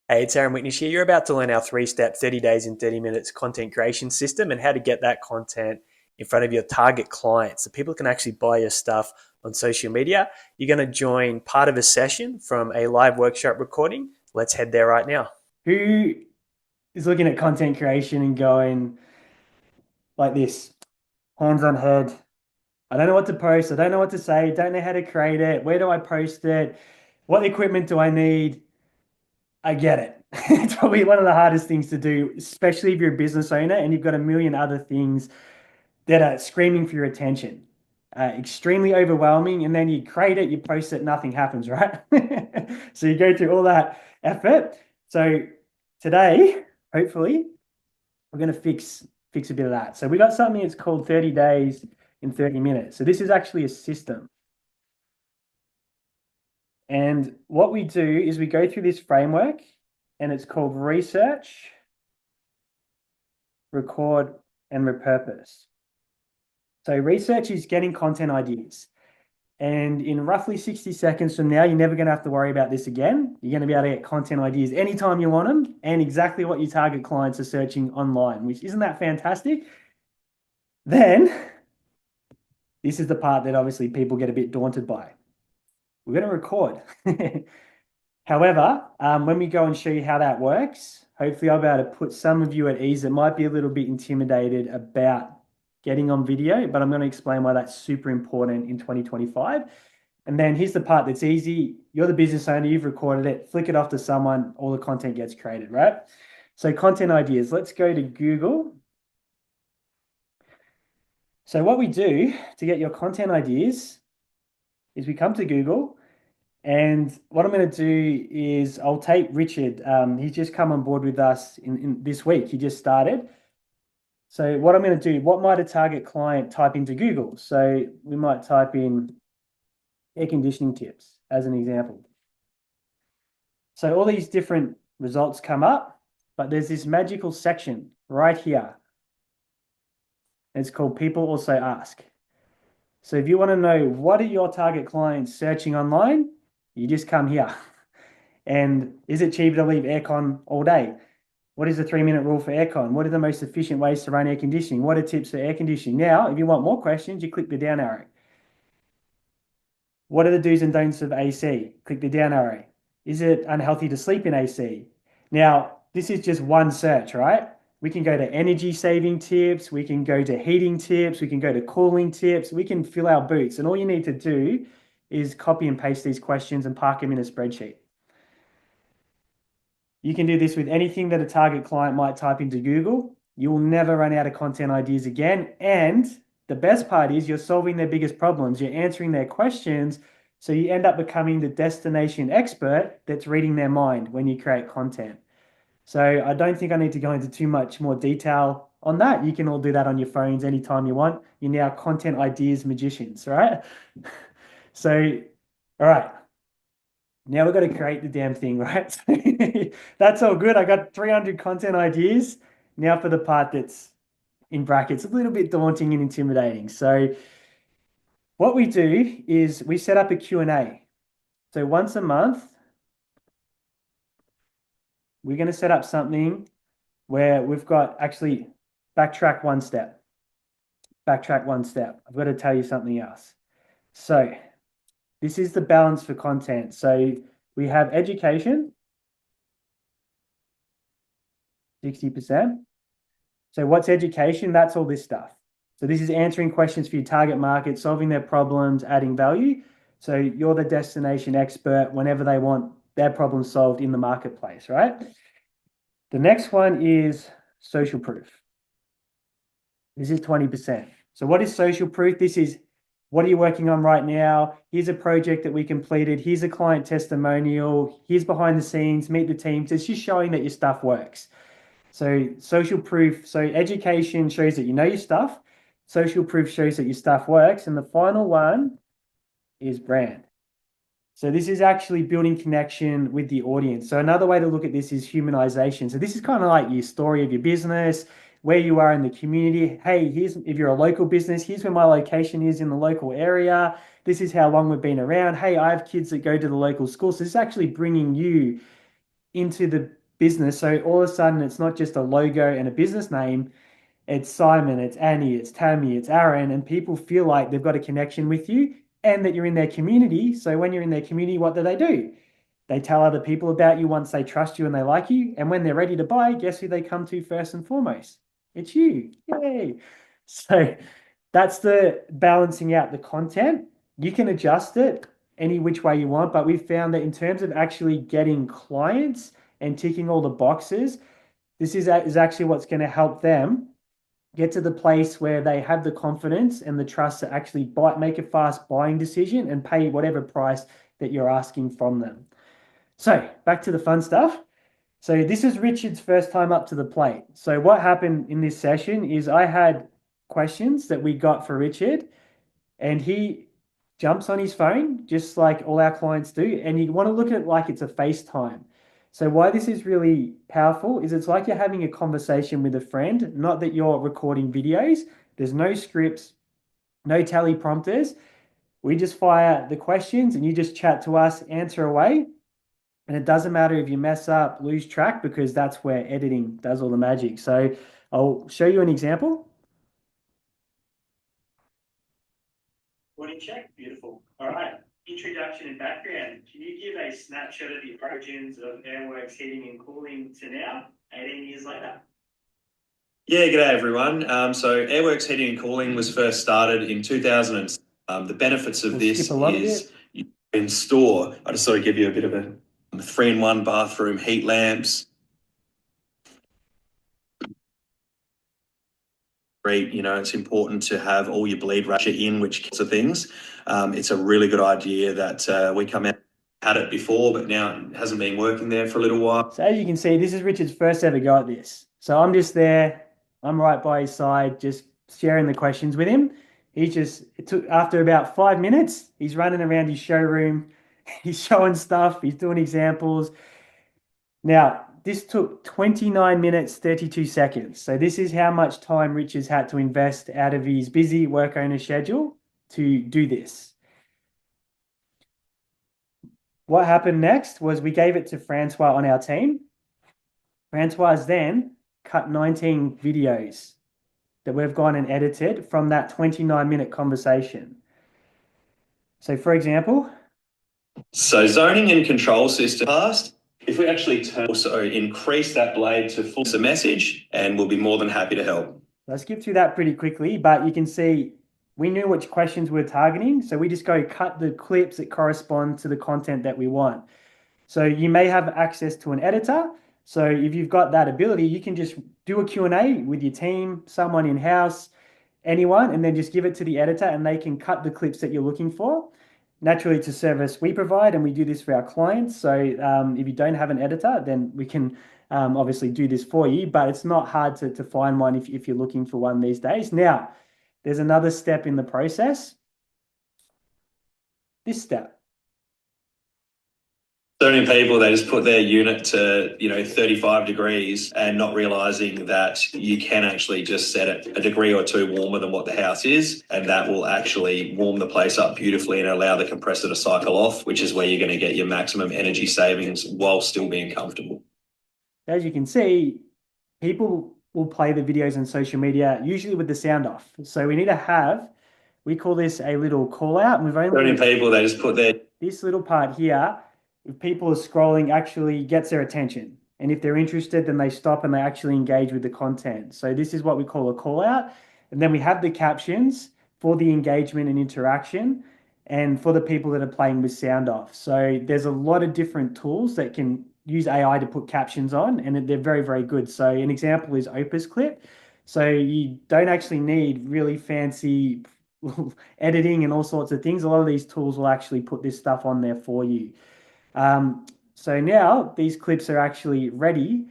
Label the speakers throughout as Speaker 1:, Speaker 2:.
Speaker 1: Hey, it's Aaron Whitney here. You're about to learn our three-step 30 days in 30 minutes content creation system and how to get that content in front of your target clients so people can actually buy your stuff on social media. You're going to join part of a session from a live workshop recording. Let's head there right now.
Speaker 2: Who is looking at content creation and going like this, hands on head? I don't know what to post. I don't know what to say. Don't know how to create it. Where do I post it? What equipment do I need? I get it. It's probably one of the hardest things to do, especially if you're a business owner and you've got a million other things that are screaming for your attention. Extremely overwhelming. And then you create it, you post it, nothing happens, right? So you go through all that effort. So today, hopefully, we're going to fix a bit of that. So we got something that's called 30 days in 30 minutes. So this is actually a system. And what we do is we go through this framework and it's called research, record, and repurpose. So research is getting content ideas. And in roughly 60 seconds from now, you're never going to have to worry about this again. You're going to be able to get content ideas anytime you want them and exactly what your target clients are searching online, which isn't that fantastic? Then this is the part that obviously people get a bit daunted by. We're going to record. However, when we go and show you how that works, hopefully I'll be able to put some of you at ease that might be a little bit intimidated about getting on video, but I'm going to explain why that's super important in 2025. And then here's the part that's easy. You're the business owner, you've recorded it, flick it off to someone, all the content gets created, right? So content ideas, let's go to Google. So what we do to get your content ideas is we come to Google, and what I'm going to do is I'll take Richard. He's just come on board with us in this week. He just started. So what I'm going to do, what might a target client type into Google? So we might type in air conditioning tips as an example. So all these different results come up, but there's this magical section right here. It's called People Also Ask. So if you want to know what are your target clients searching online, you just come here. And is it cheaper to leave aircon all day? What is the 3-minute rule for aircon? What are the most efficient ways to run air conditioning? What are tips for air conditioning? Now, if you want more questions, you click the down arrow. What are the do's and don'ts of AC? Click the down arrow. Is it unhealthy to sleep in AC? Now, this is just one search, right? We can go to energy saving tips. We can go to heating tips. We can go to cooling tips. We can fill our boots. And all you need to do is copy and paste these questions and park them in a spreadsheet. You can do this with anything that a target client might type into Google. You will never run out of content ideas again. And the best part is you're solving their biggest problems. You're answering their questions. So you end up becoming the destination expert that's reading their mind when you create content. So I don't think I need to go into too much more detail on that. You can all do that on your phones anytime you want. You're now content ideas magicians, right? So, all right. Now we've got to create the damn thing, right? That's all good. I got 300 content ideas. Now for the part that's in brackets, a little bit daunting and intimidating. So what we do is we set up a Q&A. So once a month, we're going to set up something where we've got actually backtrack one step. Backtrack one step. I've got to tell you something else. So this is the balance for content. So we have education, 60%. So what's education? That's all this stuff. So this is answering questions for your target market, solving their problems, adding value. So you're the destination expert whenever they want their problem solved in the marketplace, right? The next one is social proof. This is 20%. So what is social proof? This is what are you working on right now? Here's a project that we completed. Here's a client testimonial. Here's behind the scenes, meet the teams. It's just showing that your stuff works. So social proof, so education shows that you know your stuff. Social proof shows that your stuff works. And the final one is brand. So this is actually building connection with the audience. So another way to look at this is humanization. So this is kind of like your story of your business, where you are in the community. Hey, here's, if you're a local business, here's where my location is in the local area. This is how long we've been around. Hey, I have kids that go to the local school. So this is actually bringing you into the business. So all of a sudden, it's not just a logo and a business name. It's Simon, it's Annie, it's Tammy, it's Aaron, and people feel like they've got a connection with you and that you're in their community. So when you're in their community, what do? They tell other people about you once they trust you and they like you. And when they're ready to buy, guess who they come to first and foremost? It's you. Yay. So that's the balancing out the content. You can adjust it any which way you want, but we've found that in terms of actually getting clients and ticking all the boxes, this is actually what's going to help them get to the place where they have the confidence and the trust to actually make a fast buying decision and pay whatever price that you're asking from them. So back to the fun stuff. So this is Richard's first time up to the plate. So what happened in this session is I had questions that we got for Richard, and he jumps on his phone just like all our clients do, and you want to look at it like it's a FaceTime. So why this is really powerful is it's like you're having a conversation with a friend, not that you're recording videos. There's no scripts, no teleprompters. We just fire the questions and you just chat to us, answer away. And it doesn't matter if you mess up, lose track, because that's where editing does all the magic. So I'll show you an example.
Speaker 1: Morning check, beautiful. All right, introduction and background. Can you give a snapshot of the origins of Airworks Heating and Cooling to now, 18 years later?
Speaker 3: Yeah, g'day everyone. So Airworks Heating and Cooling was first started in 2000. The benefits of this is you can store. I just sort of give you a bit of a 3-in-1 bathroom, heat lamps. Great, it's important to have all your bleed ratio in, which kinds of things. It's a really good idea that we come out. Had it before, but now it hasn't been working there for a little while.
Speaker 2: So as you can see, this is Richard's first ever go at this. So I'm just there, I'm right by his side, just sharing the questions with him. After about 5 minutes, he's running around his showroom, he's showing stuff, he's doing examples. Now, this took 29 minutes, 32 seconds. So this is how much time Richard's had to invest out of his busy work owner schedule to do this. What happened next was we gave it to Francois on our team. Francois then cut 19 videos that we've gone and edited from that 29-minute conversation. So for example.
Speaker 3: So zoning and control system passed. If we actually also increase that blade to full the message, and we'll be more than happy to help.
Speaker 2: I'll skip through that pretty quickly, but you can see we knew which questions we're targeting. So we just go cut the clips that correspond to the content that we want. So you may have access to an editor. So if you've got that ability, you can just do a Q&A with your team, someone in-house, anyone, and then just give it to the editor and they can cut the clips that you're looking for. Naturally, it's a service we provide and we do this for our clients. So if you don't have an editor, then we can obviously do this for you, but it's not hard to find one if you're looking for one these days. Now, there's another step in the process. This step.
Speaker 3: So many people, they just put their unit to 35 degrees and not realizing that you can actually just set it a degree or two warmer than what the house is, and that will actually warm the place up beautifully and allow the compressor to cycle off, which is where you're going to get your maximum energy savings while still being comfortable.
Speaker 2: As you can see, people will play the videos on social media usually with the sound off. So we need to have, we call this a little call out, and we've only
Speaker 3: so many people, they just put
Speaker 2: this little part here. If people are scrolling, actually gets their attention. And if they're interested, then they stop and they actually engage with the content. So this is what we call a call out. And then we have the captions for the engagement and interaction and for the people that are playing with sound off. So there's a lot of different tools that can use AI to put captions on, and they're very, very good. So an example is Opus Clip. So you don't actually need really fancy editing and all sorts of things. A lot of these tools will actually put this stuff on there for you. So now these clips are actually ready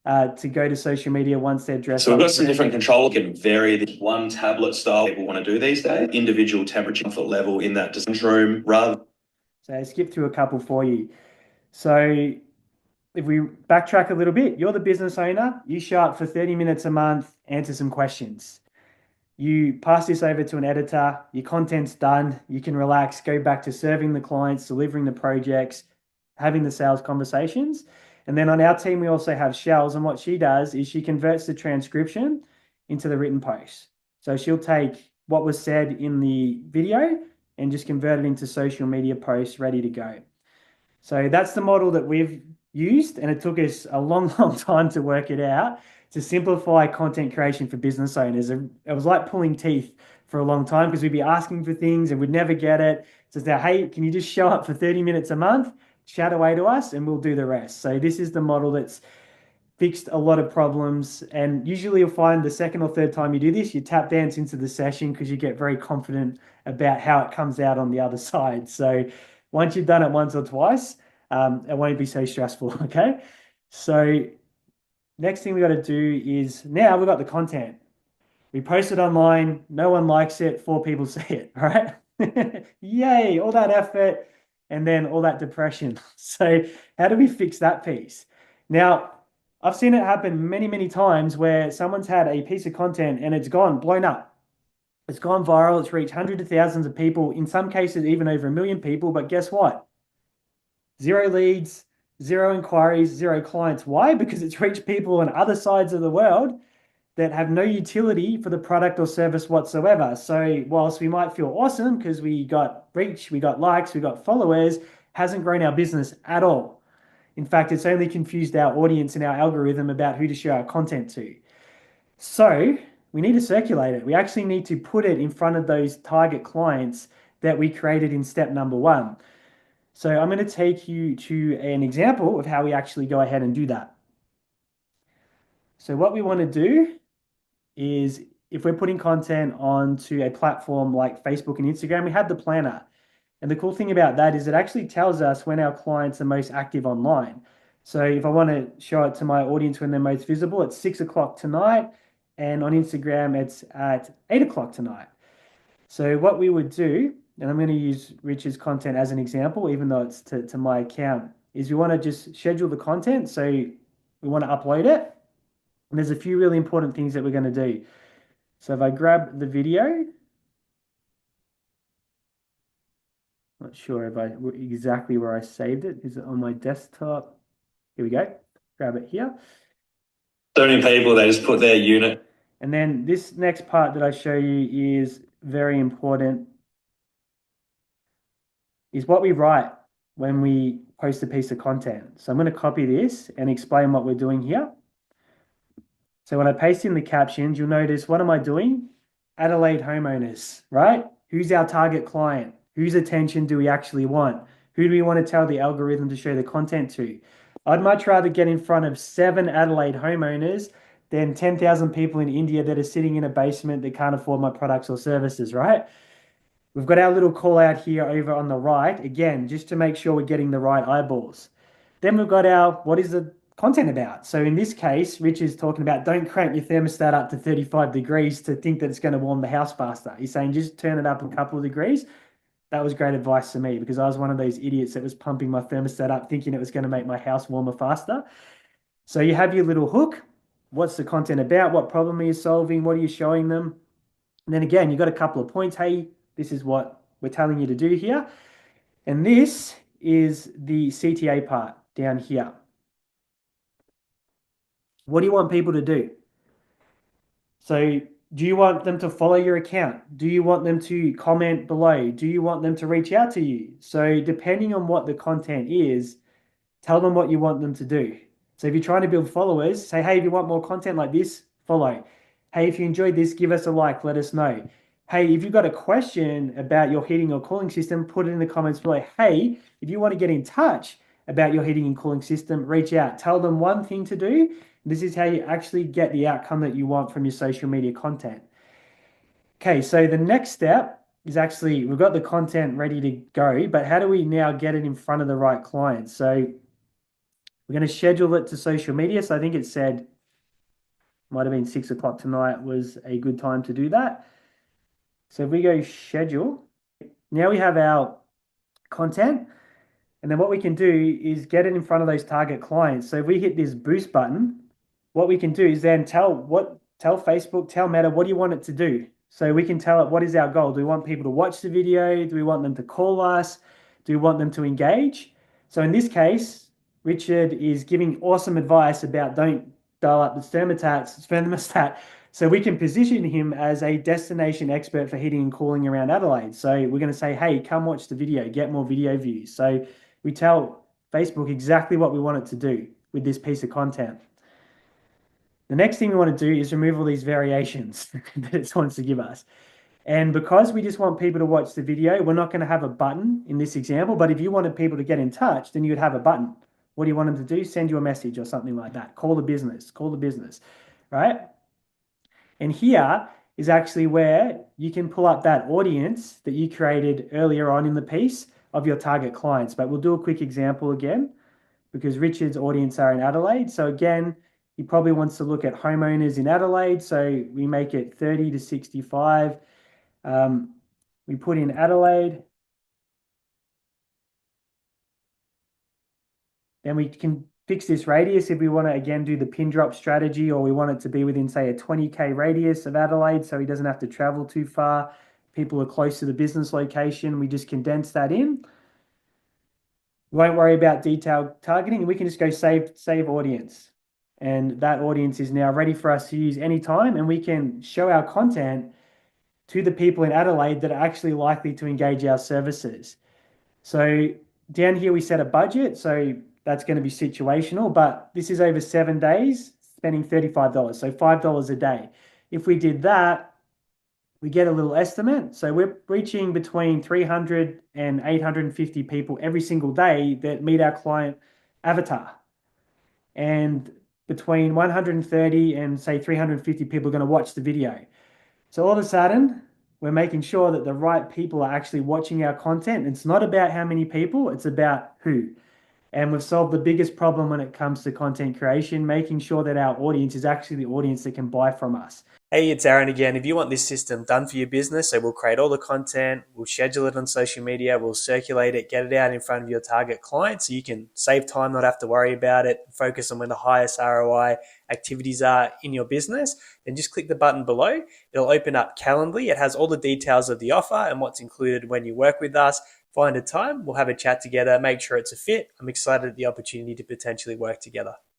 Speaker 2: to go to social media once they're dressed.
Speaker 3: So we've got some different control. You can vary the one tablet style people want to do these days. Individual temperature comfort level in that design room rather.
Speaker 2: So I skip through a couple for you. So if we backtrack a little bit, you're the business owner. You show up for 30 minutes a month, answer some questions. You pass this over to an editor. Your content's done. You can relax, go back to serving the clients, delivering the projects, having the sales conversations. And then on our team, we also have Shells. And what she does is she converts the transcription into the written post. So she'll take what was said in the video and just convert it into social media posts ready to go. So that's the model that we've used, and it took us a long, long time to work it out to simplify content creation for business owners. It was like pulling teeth for a long time because we'd be asking for things and we'd never get it. So it's now, hey, can you just show up for 30 minutes a month, chat away to us, and we'll do the rest. So this is the model that's fixed a lot of problems. And usually you'll find the second or third time you do this, you tap dance into the session because you get very confident about how it comes out on the other side. So once you've done it once or twice, it won't be so stressful, okay? So next thing we got to do is now we've got the content. We post it online, no one likes it, 4 people see it, all right? Yay, all that effort and then all that depression. So how do we fix that piece? Now, I've seen it happen many, many times where someone's had a piece of content and it's gone, blown up. It's gone viral, it's reached hundreds of thousands of people, in some cases even over 1 million people, but guess what? 0 leads, 0 inquiries, 0 clients. Why? Because it's reached people on other sides of the world that have no utility for the product or service whatsoever. So whilst we might feel awesome because we got reach, we got likes, we got followers, hasn't grown our business at all. In fact, it's only confused our audience and our algorithm about who to share our content to. So we need to circulate it. We actually need to put it in front of those target clients that we created in step number 1. So I'm going to take you to an example of how we actually go ahead and do that. So what we want to do is, if we're putting content onto a platform like Facebook and Instagram, we have the planner. And the cool thing about that is it actually tells us when our clients are most active online. So if I want to show it to my audience when they're most visible, it's 6 o'clock tonight. And on Instagram, it's at 8 o'clock tonight. So what we would do, and I'm going to use Rich's content as an example, even though it's to my account, is we want to just schedule the content. So we want to upload it. And there's a few really important things that we're going to do. So if I grab the video, not sure if exactly where I saved it. Is it on my desktop? Here we go. Grab it here.
Speaker 3: So many people, they just put their unit.
Speaker 2: And then this next part that I show you is very important, is what we write when we post a piece of content. So I'm going to copy this and explain what we're doing here. So when I paste in the captions, you'll notice, what am I doing? Adelaide homeowners, right? Who's our target client? Whose attention do we actually want? Who do we want to tell the algorithm to show the content to? I'd much rather get in front of 7 Adelaide homeowners than 10,000 people in India that are sitting in a basement that can't afford my products or services, right? We've got our little call out here over on the right, again, just to make sure we're getting the right eyeballs. Then we've got our, what is the content about? So in this case, Rich is talking about, don't crank your thermostat up to 35 degrees to think that it's going to warm the house faster. He's saying just turn it up a couple of degrees. That was great advice to me because I was one of those idiots that was pumping my thermostat up thinking it was going to make my house warmer faster. So you have your little hook. What's the content about? What problem are you solving? What are you showing them? And then again, you've got a couple of points. Hey, this is what we're telling you to do here. And this is the CTA part down here. What do you want people to do? So do you want them to follow your account? Do you want them to comment below? Do you want them to reach out to you? So depending on what the content is, tell them what you want them to do. So if you're trying to build followers, say, hey, if you want more content like this, follow. Hey, if you enjoyed this, give us a like, let us know. Hey, if you've got a question about your heating or cooling system, put it in the comments below. Hey, if you want to get in touch about your heating and cooling system, reach out. Tell them one thing to do. This is how you actually get the outcome that you want from your social media content. Okay, so the next step is actually, we've got the content ready to go, but how do we now get it in front of the right clients? So we're going to schedule it to social media. So I think it said, might have been 6 o'clock tonight was a good time to do that. So if we go schedule, now we have our content. And then what we can do is get it in front of those target clients. So if we hit this boost button, what we can do is then tell Facebook, tell Meta, what do you want it to do? So we can tell it, what is our goal? Do we want people to watch the video? Do we want them to call us? Do we want them to engage? So in this case, Richard is giving awesome advice about don't dial up the thermostat. So we can position him as a destination expert for heating and cooling around Adelaide. So we're going to say, hey, come watch the video, get more video views. So we tell Facebook exactly what we want it to do with this piece of content. The next thing we want to do is remove all these variations that it wants to give us. And because we just want people to watch the video, we're not going to have a button in this example. But if you wanted people to get in touch, then you'd have a button. What do you want them to do? Send you a message or something like that. Call the business, right? And here is actually where you can pull up that audience that you created earlier on in the piece of your target clients. But we'll do a quick example again because Richard's audience are in Adelaide. So again, he probably wants to look at homeowners in Adelaide. So we make it 30 to 65. We put in Adelaide. Then we can fix this radius if we want to, again, do the pin drop strategy, or we want it to be within, say, a 20K radius of Adelaide so he doesn't have to travel too far. People are close to the business location. We just condense that in. We won't worry about detailed targeting. We can just go save audience. And that audience is now ready for us to use anytime, and we can show our content to the people in Adelaide that are actually likely to engage our services. So down here, we set a budget. So that's going to be situational, but this is over 7 days, spending $35, so $5 a day. If we did that, we get a little estimate. So we're reaching between 300 and 850 people every single day that meet our client avatar. And between 130 and say 350 people are going to watch the video. So all of a sudden, we're making sure that the right people are actually watching our content. It's not about how many people, it's about who. And we've solved the biggest problem when it comes to content creation, making sure that our audience is actually the audience that can buy from us.
Speaker 1: Hey, it's Aaron again. If you want this system done for your business, so we'll create all the content, we'll schedule it on social media, we'll circulate it, get it out in front of your target clients so you can save time, not have to worry about it, focus on where the highest ROI activities are in your business, then just click the button below. It'll open up Calendly. It has all the details of the offer and what's included when you work with us. Find a time, we'll have a chat together, make sure it's a fit. I'm excited at the opportunity to potentially work together.